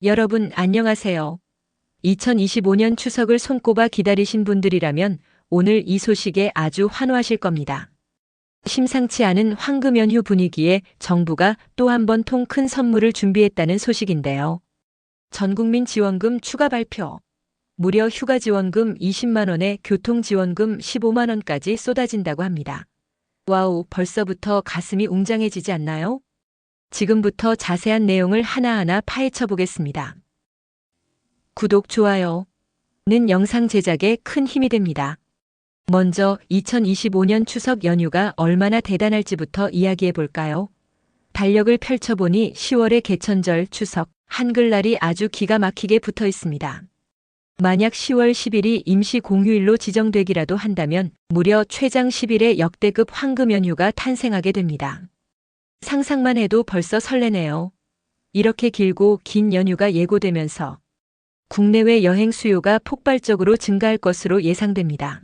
여러분 안녕하세요. 2025년 추석을 손꼽아 기다리신 분들이라면 오늘 이 소식에 아주 환호하실 겁니다. 심상치 않은 황금 연휴 분위기에 정부가 또 한 번 통 큰 선물을 준비했다는 소식인데요. 전국민 지원금 추가 발표. 무려 휴가 지원금 20만 원에 교통 지원금 15만 원까지 쏟아진다고 합니다. 와우, 벌써부터 가슴이 웅장해지지 않나요? 지금부터 자세한 내용을 하나하나 파헤쳐 보겠습니다. 구독, 좋아요는 영상 제작에 큰 힘이 됩니다. 먼저 2025년 추석 연휴가 얼마나 대단할지부터 이야기해 볼까요? 달력을 펼쳐보니 10월의 개천절 추석, 한글날이 아주 기가 막히게 붙어 있습니다. 만약 10월 10일이 임시 공휴일로 지정되기라도 한다면 무려 최장 10일의 역대급 황금 연휴가 탄생하게 됩니다. 상상만 해도 벌써 설레네요. 이렇게 길고 긴 연휴가 예고되면서 국내외 여행 수요가 폭발적으로 증가할 것으로 예상됩니다.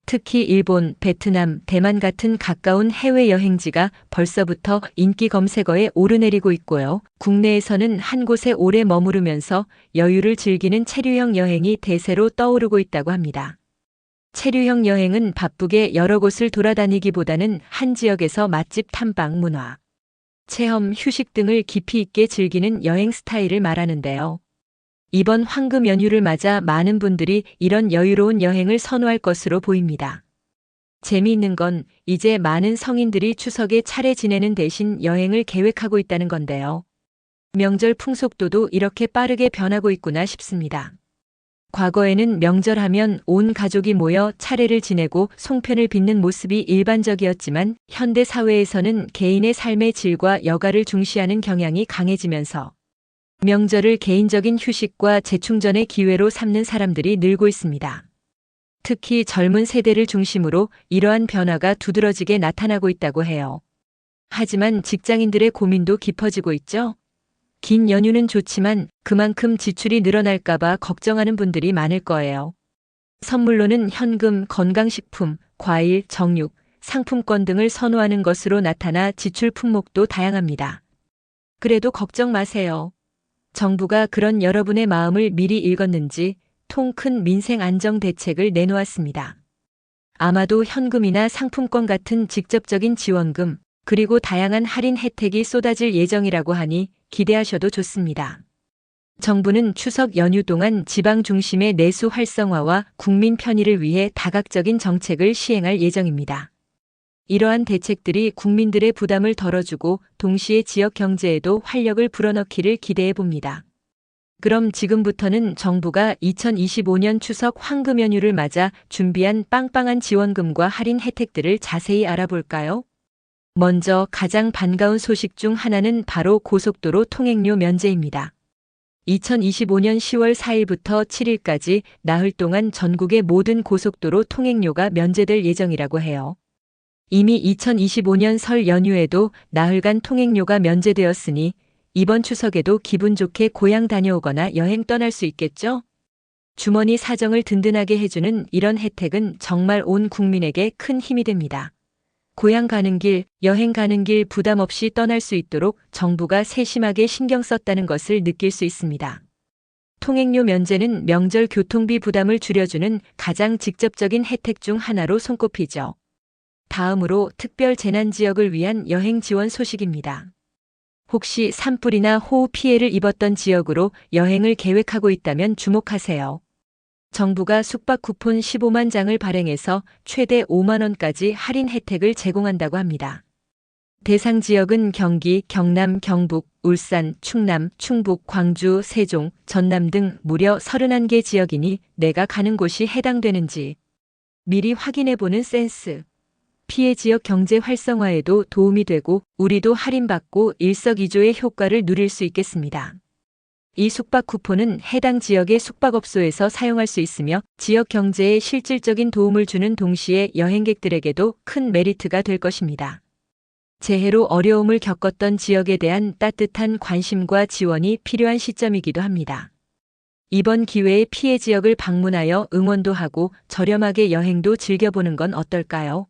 특히 일본, 베트남, 대만 같은 가까운 해외 여행지가 벌써부터 인기 검색어에 오르내리고 있고요. 국내에서는 한 곳에 오래 머무르면서 여유를 즐기는 체류형 여행이 대세로 떠오르고 있다고 합니다. 체류형 여행은 바쁘게 여러 곳을 돌아다니기보다는 한 지역에서 맛집 탐방, 문화, 체험, 휴식 등을 깊이 있게 즐기는 여행 스타일을 말하는데요. 이번 황금 연휴를 맞아 많은 분들이 이런 여유로운 여행을 선호할 것으로 보입니다. 재미있는 건 이제 많은 성인들이 추석에 차례 지내는 대신 여행을 계획하고 있다는 건데요. 명절 풍속도도 이렇게 빠르게 변하고 있구나 싶습니다. 과거에는 명절하면 온 가족이 모여 차례를 지내고 송편을 빚는 모습이 일반적이었지만 현대 사회에서는 개인의 삶의 질과 여가를 중시하는 경향이 강해지면서 명절을 개인적인 휴식과 재충전의 기회로 삼는 사람들이 늘고 있습니다. 특히 젊은 세대를 중심으로 이러한 변화가 두드러지게 나타나고 있다고 해요. 하지만 직장인들의 고민도 깊어지고 있죠. 긴 연휴는 좋지만 그만큼 지출이 늘어날까봐 걱정하는 분들이 많을 거예요. 선물로는 현금, 건강식품, 과일, 정육, 상품권 등을 선호하는 것으로 나타나 지출 품목도 다양합니다. 그래도 걱정 마세요. 정부가 그런 여러분의 마음을 미리 읽었는지 통 큰 민생 안정 대책을 내놓았습니다. 아마도 현금이나 상품권 같은 직접적인 지원금, 그리고 다양한 할인 혜택이 쏟아질 예정이라고 하니 기대하셔도 좋습니다. 정부는 추석 연휴 동안 지방 중심의 내수 활성화와 국민 편의를 위해 다각적인 정책을 시행할 예정입니다. 이러한 대책들이 국민들의 부담을 덜어주고 동시에 지역 경제에도 활력을 불어넣기를 기대해 봅니다. 그럼 지금부터는 정부가 2025년 추석 황금 연휴를 맞아 준비한 빵빵한 지원금과 할인 혜택들을 자세히 알아볼까요? 먼저 가장 반가운 소식 중 하나는 바로 고속도로 통행료 면제입니다. 2025년 10월 4일부터 7일까지 나흘 동안 전국의 모든 고속도로 통행료가 면제될 예정이라고 해요. 이미 2025년 설 연휴에도 나흘간 통행료가 면제되었으니 이번 추석에도 기분 좋게 고향 다녀오거나 여행 떠날 수 있겠죠? 주머니 사정을 든든하게 해주는 이런 혜택은 정말 온 국민에게 큰 힘이 됩니다. 고향 가는 길, 여행 가는 길 부담 없이 떠날 수 있도록 정부가 세심하게 신경 썼다는 것을 느낄 수 있습니다. 통행료 면제는 명절 교통비 부담을 줄여주는 가장 직접적인 혜택 중 하나로 손꼽히죠. 다음으로 특별 재난 지역을 위한 여행 지원 소식입니다. 혹시 산불이나 호우 피해를 입었던 지역으로 여행을 계획하고 있다면 주목하세요. 정부가 숙박 쿠폰 15만 장을 발행해서 최대 5만 원까지 할인 혜택을 제공한다고 합니다. 대상 지역은 경기, 경남, 경북, 울산, 충남, 충북, 광주, 세종, 전남 등 무려 31개 지역이니 내가 가는 곳이 해당되는지 미리 확인해보는 센스. 피해 지역 경제 활성화에도 도움이 되고 우리도 할인받고 일석이조의 효과를 누릴 수 있겠습니다. 이 숙박 쿠폰은 해당 지역의 숙박업소에서 사용할 수 있으며 지역 경제에 실질적인 도움을 주는 동시에 여행객들에게도 큰 메리트가 될 것입니다. 재해로 어려움을 겪었던 지역에 대한 따뜻한 관심과 지원이 필요한 시점이기도 합니다. 이번 기회에 피해 지역을 방문하여 응원도 하고 저렴하게 여행도 즐겨보는 건 어떨까요?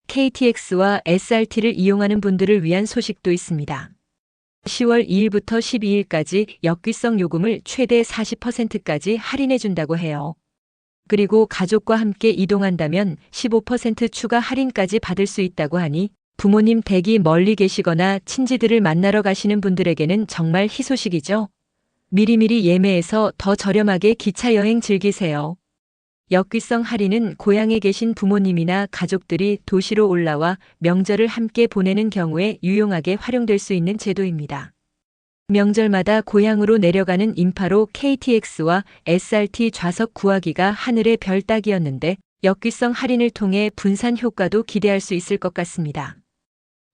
KTX와 SRT를 이용하는 분들을 위한 소식도 있습니다. 10월 2일부터 12일까지 역귀성 요금을 최대 40%까지 할인해 준다고 해요. 그리고 가족과 함께 이동한다면 15% 추가 할인까지 받을 수 있다고 하니 부모님 댁이 멀리 계시거나 친지들을 만나러 가시는 분들에게는 정말 희소식이죠. 미리미리 예매해서 더 저렴하게 기차 여행 즐기세요. 역귀성 할인은 고향에 계신 부모님이나 가족들이 도시로 올라와 명절을 함께 보내는 경우에 유용하게 활용될 수 있는 제도입니다. 명절마다 고향으로 내려가는 인파로 KTX와 SRT 좌석 구하기가 하늘의 별 따기였는데 역귀성 할인을 통해 분산 효과도 기대할 수 있을 것 같습니다.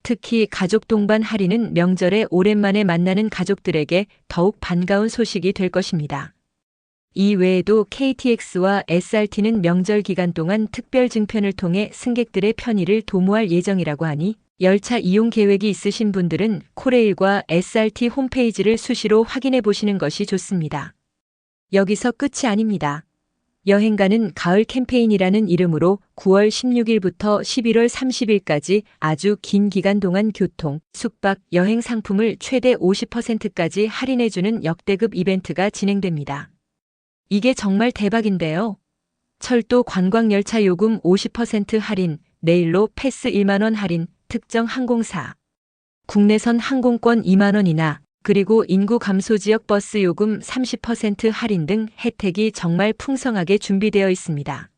특히 가족 동반 할인은 명절에 오랜만에 만나는 가족들에게 더욱 반가운 소식이 될 것입니다. 이 외에도 KTX와 SRT는 명절 기간 동안 특별 증편을 통해 승객들의 편의를 도모할 예정이라고 하니 열차 이용 계획이 있으신 분들은 코레일과 SRT 홈페이지를 수시로 확인해 보시는 것이 좋습니다. 여기서 끝이 아닙니다. 여행가는 가을 캠페인이라는 이름으로 9월 16일부터 11월 30일까지 아주 긴 기간 동안 교통, 숙박, 여행 상품을 최대 50%까지 할인해주는 역대급 이벤트가 진행됩니다. 이게 정말 대박인데요. 철도 관광열차 요금 50% 할인, 내일로 패스 1만 원 할인, 특정 항공사. 국내선 항공권 2만 원이나, 그리고 인구 감소 지역 버스 요금 30% 할인 등 혜택이 정말 풍성하게 준비되어 있습니다.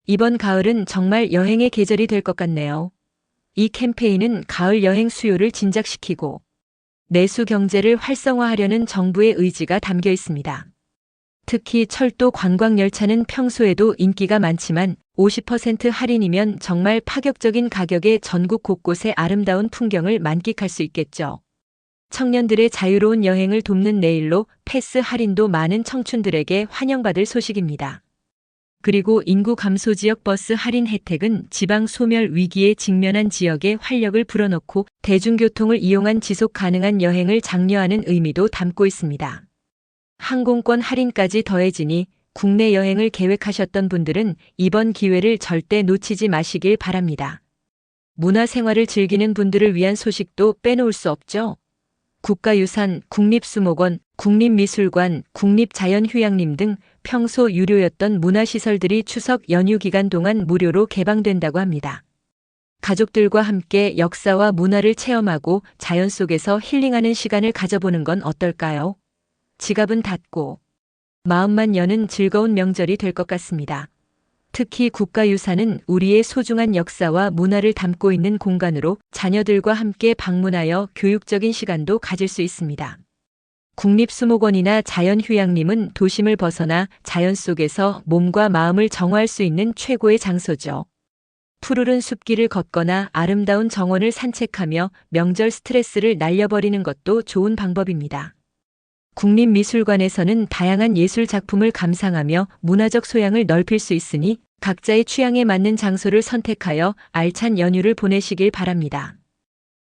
이번 가을은 정말 여행의 계절이 될 것 같네요. 이 캠페인은 가을 여행 수요를 진작시키고 내수 경제를 활성화하려는 정부의 의지가 담겨 있습니다. 특히 철도 관광열차는 평소에도 인기가 많지만 50% 할인이면 정말 파격적인 가격에 전국 곳곳의 아름다운 풍경을 만끽할 수 있겠죠. 청년들의 자유로운 여행을 돕는 내일로 패스 할인도 많은 청춘들에게 환영받을 소식입니다. 그리고 인구 감소 지역 버스 할인 혜택은 지방 소멸 위기에 직면한 지역에 활력을 불어넣고 대중교통을 이용한 지속 가능한 여행을 장려하는 의미도 담고 있습니다. 항공권 할인까지 더해지니 국내 여행을 계획하셨던 분들은 이번 기회를 절대 놓치지 마시길 바랍니다. 문화생활을 즐기는 분들을 위한 소식도 빼놓을 수 없죠. 국가유산, 국립수목원, 국립미술관, 국립자연휴양림 등 평소 유료였던 문화시설들이 추석 연휴 기간 동안 무료로 개방된다고 합니다. 가족들과 함께 역사와 문화를 체험하고 자연 속에서 힐링하는 시간을 가져보는 건 어떨까요? 지갑은 닫고 마음만 여는 즐거운 명절이 될 것 같습니다. 특히 국가유산은 우리의 소중한 역사와 문화를 담고 있는 공간으로 자녀들과 함께 방문하여 교육적인 시간도 가질 수 있습니다. 국립수목원이나 자연휴양림은 도심을 벗어나 자연 속에서 몸과 마음을 정화할 수 있는 최고의 장소죠. 푸르른 숲길을 걷거나 아름다운 정원을 산책하며 명절 스트레스를 날려버리는 것도 좋은 방법입니다. 국립미술관에서는 다양한 예술 작품을 감상하며 문화적 소양을 넓힐 수 있으니 각자의 취향에 맞는 장소를 선택하여 알찬 연휴를 보내시길 바랍니다.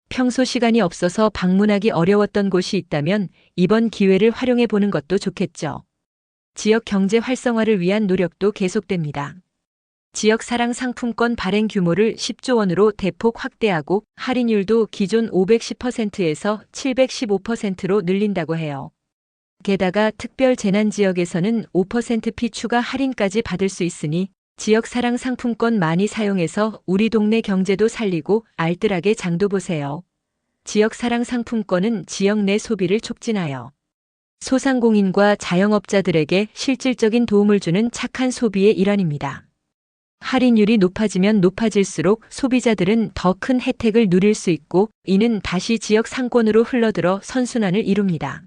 평소 시간이 없어서 방문하기 어려웠던 곳이 있다면 이번 기회를 활용해 보는 것도 좋겠죠. 지역 경제 활성화를 위한 노력도 계속됩니다. 지역 사랑 상품권 발행 규모를 10조 원으로 대폭 확대하고 할인율도 기존 510%에서 715%로 늘린다고 해요. 게다가 특별 재난 지역에서는 5% 피 추가 할인까지 받을 수 있으니 지역 사랑 상품권 많이 사용해서 우리 동네 경제도 살리고 알뜰하게 장도 보세요. 지역 사랑 상품권은 지역 내 소비를 촉진하여 소상공인과 자영업자들에게 실질적인 도움을 주는 착한 소비의 일환입니다. 할인율이 높아지면 높아질수록 소비자들은 더 큰 혜택을 누릴 수 있고 이는 다시 지역 상권으로 흘러들어 선순환을 이룹니다.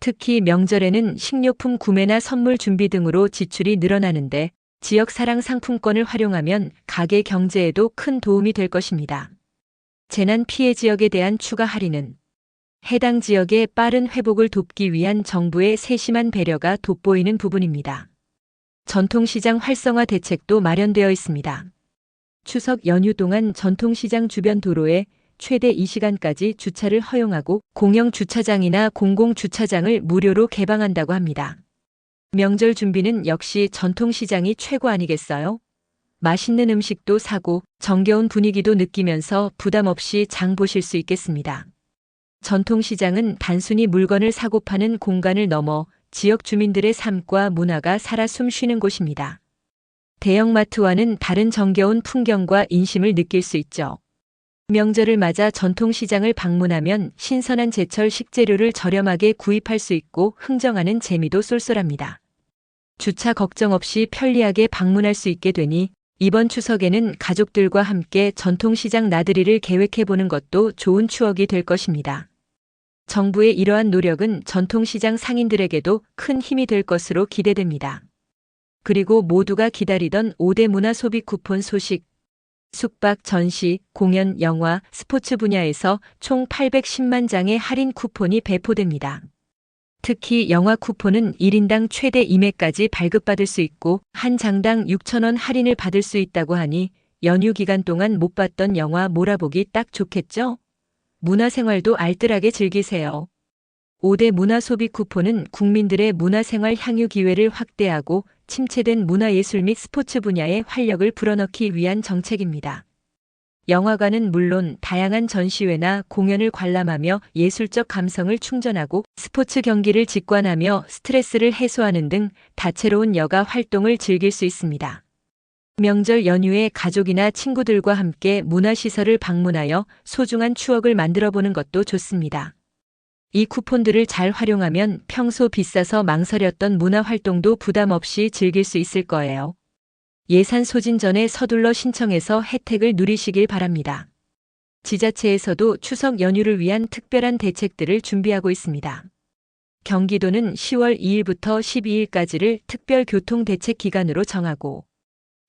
특히 명절에는 식료품 구매나 선물 준비 등으로 지출이 늘어나는데 지역 사랑 상품권을 활용하면 가게 경제에도 큰 도움이 될 것입니다. 재난 피해 지역에 대한 추가 할인은 해당 지역의 빠른 회복을 돕기 위한 정부의 세심한 배려가 돋보이는 부분입니다. 전통시장 활성화 대책도 마련되어 있습니다. 추석 연휴 동안 전통시장 주변 도로에 최대 2시간까지 주차를 허용하고 공영 주차장이나 공공 주차장을 무료로 개방한다고 합니다. 명절 준비는 역시 전통시장이 최고 아니겠어요? 맛있는 음식도 사고 정겨운 분위기도 느끼면서 부담 없이 장 보실 수 있겠습니다. 전통시장은 단순히 물건을 사고 파는 공간을 넘어 지역 주민들의 삶과 문화가 살아 숨쉬는 곳입니다. 대형마트와는 다른 정겨운 풍경과 인심을 느낄 수 있죠. 명절을 맞아 전통시장을 방문하면 신선한 제철 식재료를 저렴하게 구입할 수 있고 흥정하는 재미도 쏠쏠합니다. 주차 걱정 없이 편리하게 방문할 수 있게 되니 이번 추석에는 가족들과 함께 전통시장 나들이를 계획해보는 것도 좋은 추억이 될 것입니다. 정부의 이러한 노력은 전통시장 상인들에게도 큰 힘이 될 것으로 기대됩니다. 그리고 모두가 기다리던 5대 문화소비 쿠폰 소식. 숙박, 전시, 공연, 영화, 스포츠 분야에서 총 810만 장의 할인 쿠폰이 배포됩니다. 특히 영화 쿠폰은 1인당 최대 2매까지 발급받을 수 있고 한 장당 6,000원 할인을 받을 수 있다고 하니 연휴 기간 동안 못 봤던 영화 몰아보기 딱 좋겠죠? 문화생활도 알뜰하게 즐기세요. 5대 문화소비 쿠폰은 국민들의 문화생활 향유 기회를 확대하고 침체된 문화예술 및 스포츠 분야에 활력을 불어넣기 위한 정책입니다. 영화관은 물론 다양한 전시회나 공연을 관람하며 예술적 감성을 충전하고 스포츠 경기를 직관하며 스트레스를 해소하는 등 다채로운 여가 활동을 즐길 수 있습니다. 명절 연휴에 가족이나 친구들과 함께 문화시설을 방문하여 소중한 추억을 만들어보는 것도 좋습니다. 이 쿠폰들을 잘 활용하면 평소 비싸서 망설였던 문화활동도 부담 없이 즐길 수 있을 거예요. 예산 소진 전에 서둘러 신청해서 혜택을 누리시길 바랍니다. 지자체에서도 추석 연휴를 위한 특별한 대책들을 준비하고 있습니다. 경기도는 10월 2일부터 12일까지를 특별교통대책 기간으로 정하고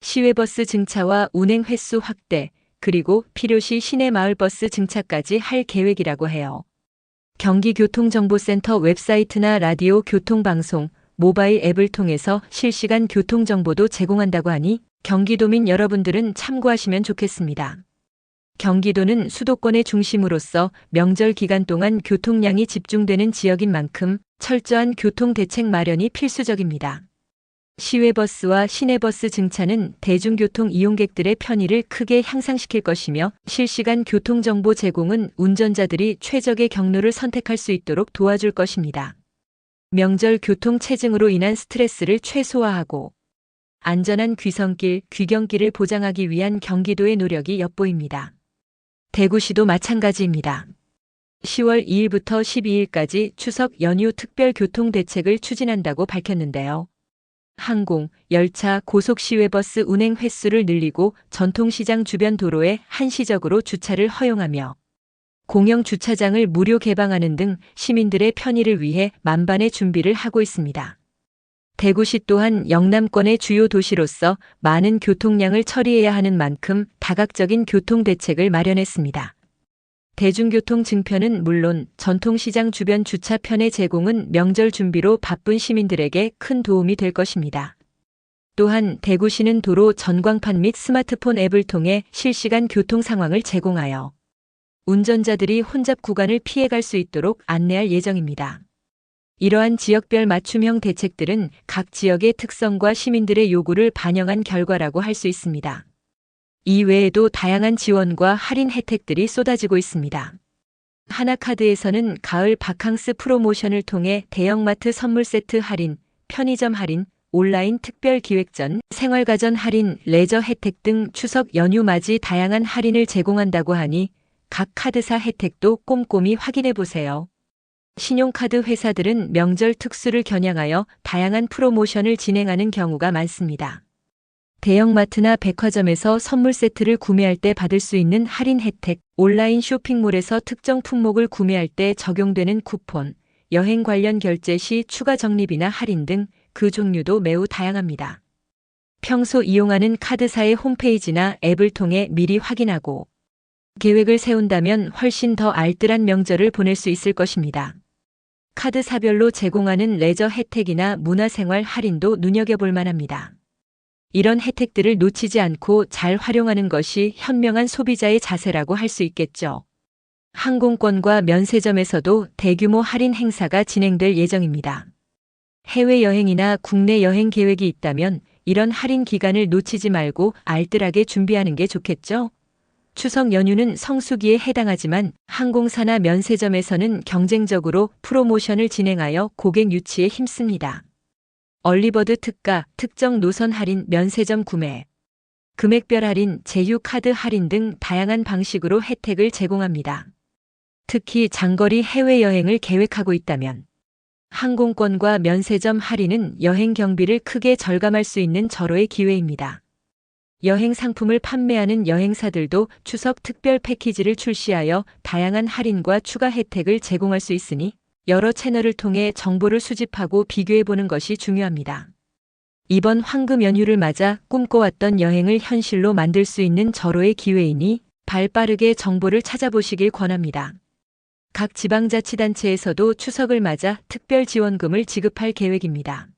시외버스 증차와 운행 횟수 확대, 그리고 필요시 시내 마을버스 증차까지 할 계획이라고 해요. 경기교통정보센터 웹사이트나 라디오 교통방송, 모바일 앱을 통해서 실시간 교통정보도 제공한다고 하니 경기도민 여러분들은 참고하시면 좋겠습니다. 경기도는 수도권의 중심으로서 명절 기간 동안 교통량이 집중되는 지역인 만큼 철저한 교통대책 마련이 필수적입니다. 시외버스와 시내버스 증차는 대중교통 이용객들의 편의를 크게 향상시킬 것이며 실시간 교통정보 제공은 운전자들이 최적의 경로를 선택할 수 있도록 도와줄 것입니다. 명절 교통 체증으로 인한 스트레스를 최소화하고 안전한 귀성길, 귀경길을 보장하기 위한 경기도의 노력이 엿보입니다. 대구시도 마찬가지입니다. 10월 2일부터 12일까지 추석 연휴 특별교통대책을 추진한다고 밝혔는데요. 항공, 열차, 고속시외버스 운행 횟수를 늘리고 전통시장 주변 도로에 한시적으로 주차를 허용하며 공영주차장을 무료 개방하는 등 시민들의 편의를 위해 만반의 준비를 하고 있습니다. 대구시 또한 영남권의 주요 도시로서 많은 교통량을 처리해야 하는 만큼 다각적인 교통대책을 마련했습니다. 대중교통 증편은 물론 전통시장 주변 주차 편의 제공은 명절 준비로 바쁜 시민들에게 큰 도움이 될 것입니다. 또한 대구시는 도로 전광판 및 스마트폰 앱을 통해 실시간 교통 상황을 제공하여 운전자들이 혼잡 구간을 피해갈 수 있도록 안내할 예정입니다. 이러한 지역별 맞춤형 대책들은 각 지역의 특성과 시민들의 요구를 반영한 결과라고 할 수 있습니다. 이 외에도 다양한 지원과 할인 혜택들이 쏟아지고 있습니다. 하나카드에서는 가을 바캉스 프로모션을 통해 대형마트 선물 세트 할인, 편의점 할인, 온라인 특별 기획전, 생활가전 할인, 레저 혜택 등 추석 연휴 맞이 다양한 할인을 제공한다고 하니 각 카드사 혜택도 꼼꼼히 확인해 보세요. 신용카드 회사들은 명절 특수를 겨냥하여 다양한 프로모션을 진행하는 경우가 많습니다. 대형마트나 백화점에서 선물 세트를 구매할 때 받을 수 있는 할인 혜택, 온라인 쇼핑몰에서 특정 품목을 구매할 때 적용되는 쿠폰, 여행 관련 결제 시 추가 적립이나 할인 등 그 종류도 매우 다양합니다. 평소 이용하는 카드사의 홈페이지나 앱을 통해 미리 확인하고 계획을 세운다면 훨씬 더 알뜰한 명절을 보낼 수 있을 것입니다. 카드사별로 제공하는 레저 혜택이나 문화생활 할인도 눈여겨볼 만합니다. 이런 혜택들을 놓치지 않고 잘 활용하는 것이 현명한 소비자의 자세라고 할 수 있겠죠. 항공권과 면세점에서도 대규모 할인 행사가 진행될 예정입니다. 해외여행이나 국내 여행 계획이 있다면 이런 할인 기간을 놓치지 말고 알뜰하게 준비하는 게 좋겠죠. 추석 연휴는 성수기에 해당하지만 항공사나 면세점에서는 경쟁적으로 프로모션을 진행하여 고객 유치에 힘씁니다. 얼리버드 특가, 특정 노선 할인, 면세점 구매, 금액별 할인, 제휴카드 할인 등 다양한 방식으로 혜택을 제공합니다. 특히 장거리 해외여행을 계획하고 있다면 항공권과 면세점 할인은 여행 경비를 크게 절감할 수 있는 절호의 기회입니다. 여행 상품을 판매하는 여행사들도 추석 특별 패키지를 출시하여 다양한 할인과 추가 혜택을 제공할 수 있으니 여러 채널을 통해 정보를 수집하고 비교해보는 것이 중요합니다. 이번 황금 연휴를 맞아 꿈꿔왔던 여행을 현실로 만들 수 있는 절호의 기회이니 발빠르게 정보를 찾아보시길 권합니다. 각 지방자치단체에서도 추석을 맞아 특별 지원금을 지급할 계획입니다.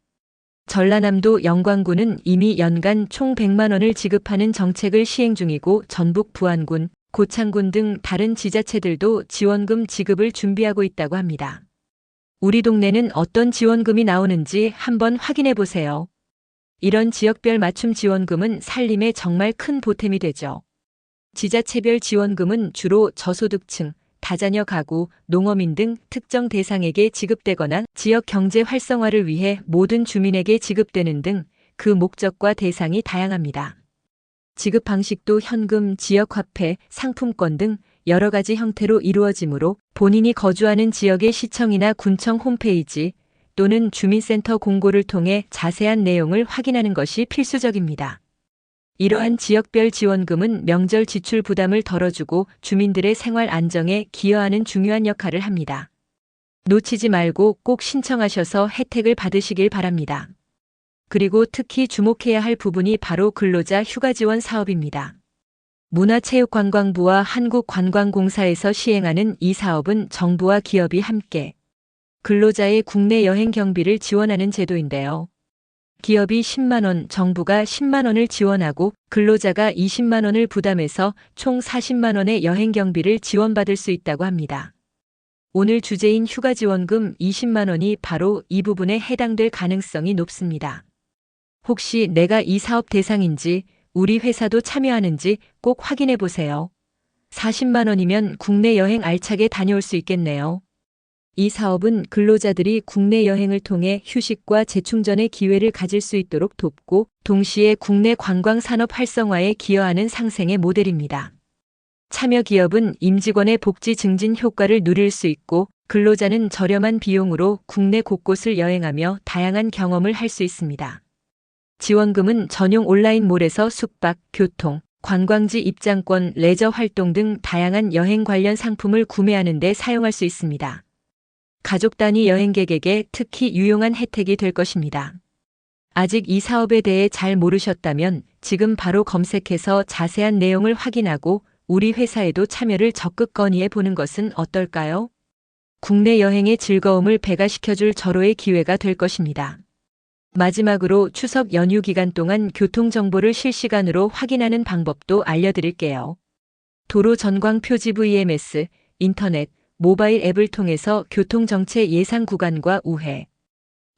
전라남도 영광군은 이미 연간 총 100만 원을 지급하는 정책을 시행 중이고 전북 부안군, 고창군 등 다른 지자체들도 지원금 지급을 준비하고 있다고 합니다. 우리 동네는 어떤 지원금이 나오는지 한번 확인해 보세요. 이런 지역별 맞춤 지원금은 살림에 정말 큰 보탬이 되죠. 지자체별 지원금은 주로 저소득층, 다자녀 가구, 농어민 등 특정 대상에게 지급되거나 지역 경제 활성화를 위해 모든 주민에게 지급되는 등 그 목적과 대상이 다양합니다. 지급 방식도 현금, 지역화폐, 상품권 등 여러 가지 형태로 이루어지므로 본인이 거주하는 지역의 시청이나 군청 홈페이지 또는 주민센터 공고를 통해 자세한 내용을 확인하는 것이 필수적입니다. 이러한 지역별 지원금은 명절 지출 부담을 덜어주고 주민들의 생활 안정에 기여하는 중요한 역할을 합니다. 놓치지 말고 꼭 신청하셔서 혜택을 받으시길 바랍니다. 그리고 특히 주목해야 할 부분이 바로 근로자 휴가 지원 사업입니다. 문화체육관광부와 한국관광공사에서 시행하는 이 사업은 정부와 기업이 함께 근로자의 국내 여행 경비를 지원하는 제도인데요. 기업이 10만 원, 정부가 10만 원을 지원하고 근로자가 20만 원을 부담해서 총 40만 원의 여행 경비를 지원받을 수 있다고 합니다. 오늘 주제인 휴가 지원금 20만 원이 바로 이 부분에 해당될 가능성이 높습니다. 혹시 내가 이 사업 대상인지, 우리 회사도 참여하는지 꼭 확인해 보세요. 40만 원이면 국내 여행 알차게 다녀올 수 있겠네요. 이 사업은 근로자들이 국내 여행을 통해 휴식과 재충전의 기회를 가질 수 있도록 돕고 동시에 국내 관광 산업 활성화에 기여하는 상생의 모델입니다. 참여 기업은 임직원의 복지 증진 효과를 누릴 수 있고 근로자는 저렴한 비용으로 국내 곳곳을 여행하며 다양한 경험을 할 수 있습니다. 지원금은 전용 온라인몰에서 숙박, 교통, 관광지 입장권, 레저 활동 등 다양한 여행 관련 상품을 구매하는 데 사용할 수 있습니다. 가족 단위 여행객에게 특히 유용한 혜택이 될 것입니다. 아직 이 사업에 대해 잘 모르셨다면 지금 바로 검색해서 자세한 내용을 확인하고 우리 회사에도 참여를 적극 건의해 보는 것은 어떨까요? 국내 여행의 즐거움을 배가시켜줄 절호의 기회가 될 것입니다. 마지막으로 추석 연휴 기간 동안 교통정보를 실시간으로 확인하는 방법도 알려드릴게요. 도로 전광 표지 VMS, 인터넷, 모바일 앱을 통해서 교통정체 예상 구간과 우회,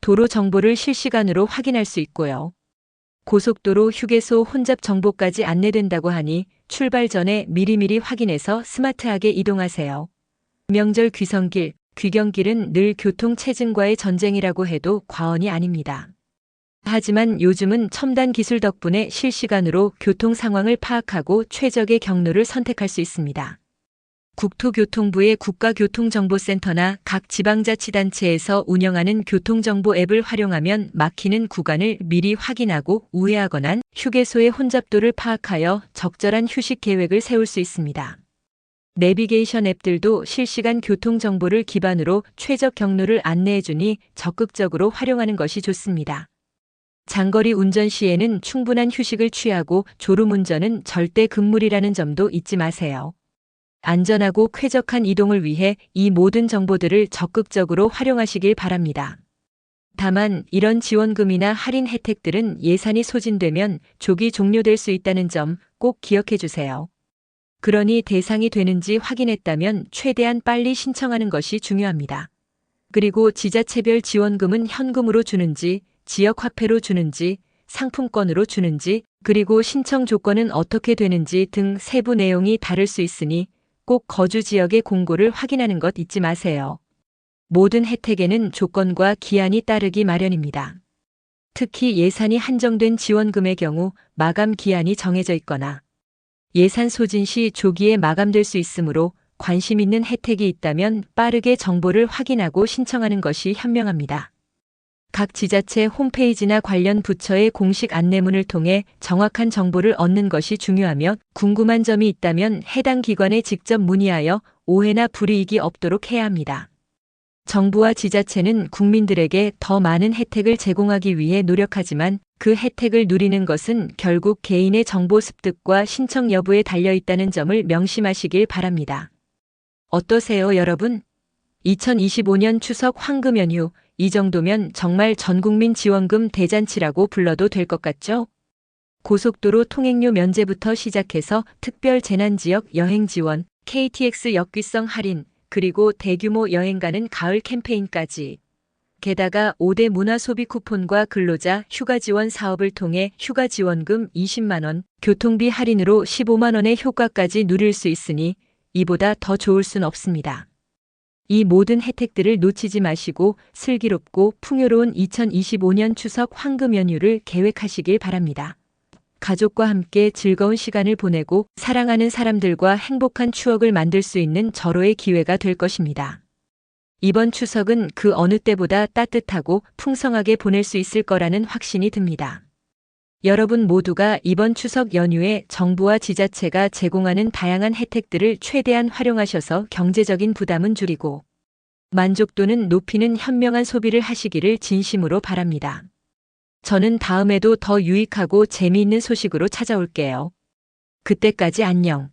도로 정보를 실시간으로 확인할 수 있고요. 고속도로 휴게소 혼잡 정보까지 안내된다고 하니 출발 전에 미리미리 확인해서 스마트하게 이동하세요. 명절 귀성길, 귀경길은 늘 교통 체증과의 전쟁이라고 해도 과언이 아닙니다. 하지만 요즘은 첨단 기술 덕분에 실시간으로 교통 상황을 파악하고 최적의 경로를 선택할 수 있습니다. 국토교통부의 국가교통정보센터나 각 지방자치단체에서 운영하는 교통정보 앱을 활용하면 막히는 구간을 미리 확인하고 우회하거나 휴게소의 혼잡도를 파악하여 적절한 휴식 계획을 세울 수 있습니다. 내비게이션 앱들도 실시간 교통정보를 기반으로 최적 경로를 안내해주니 적극적으로 활용하는 것이 좋습니다. 장거리 운전 시에는 충분한 휴식을 취하고 졸음운전은 절대 금물이라는 점도 잊지 마세요. 안전하고 쾌적한 이동을 위해 이 모든 정보들을 적극적으로 활용하시길 바랍니다. 다만 이런 지원금이나 할인 혜택들은 예산이 소진되면 조기 종료될 수 있다는 점 꼭 기억해 주세요. 그러니 대상이 되는지 확인했다면 최대한 빨리 신청하는 것이 중요합니다. 그리고 지자체별 지원금은 현금으로 주는지, 지역화폐로 주는지, 상품권으로 주는지, 그리고 신청 조건은 어떻게 되는지 등 세부 내용이 다를 수 있으니 꼭 거주 지역의 공고를 확인하는 것 잊지 마세요. 모든 혜택에는 조건과 기한이 따르기 마련입니다. 특히 예산이 한정된 지원금의 경우 마감 기한이 정해져 있거나 예산 소진 시 조기에 마감될 수 있으므로 관심 있는 혜택이 있다면 빠르게 정보를 확인하고 신청하는 것이 현명합니다. 각 지자체 홈페이지나 관련 부처의 공식 안내문을 통해 정확한 정보를 얻는 것이 중요하며 궁금한 점이 있다면 해당 기관에 직접 문의하여 오해나 불이익이 없도록 해야 합니다. 정부와 지자체는 국민들에게 더 많은 혜택을 제공하기 위해 노력하지만 그 혜택을 누리는 것은 결국 개인의 정보 습득과 신청 여부에 달려 있다는 점을 명심하시길 바랍니다. 어떠세요, 여러분? 2025년 추석 황금 연휴, 이 정도면 정말 전국민 지원금 대잔치라고 불러도 될 것 같죠? 고속도로 통행료 면제부터 시작해서 특별 재난지역 여행 지원, KTX 역귀성 할인, 그리고 대규모 여행 가는 가을 캠페인까지. 게다가 5대 문화소비 쿠폰과 근로자 휴가 지원 사업을 통해 휴가 지원금 20만 원, 교통비 할인으로 15만 원의 효과까지 누릴 수 있으니 이보다 더 좋을 순 없습니다. 이 모든 혜택들을 놓치지 마시고 슬기롭고 풍요로운 2025년 추석 황금 연휴를 계획하시길 바랍니다. 가족과 함께 즐거운 시간을 보내고 사랑하는 사람들과 행복한 추억을 만들 수 있는 절호의 기회가 될 것입니다. 이번 추석은 그 어느 때보다 따뜻하고 풍성하게 보낼 수 있을 거라는 확신이 듭니다. 여러분 모두가 이번 추석 연휴에 정부와 지자체가 제공하는 다양한 혜택들을 최대한 활용하셔서 경제적인 부담은 줄이고 만족도는 높이는 현명한 소비를 하시기를 진심으로 바랍니다. 저는 다음에도 더 유익하고 재미있는 소식으로 찾아올게요. 그때까지 안녕.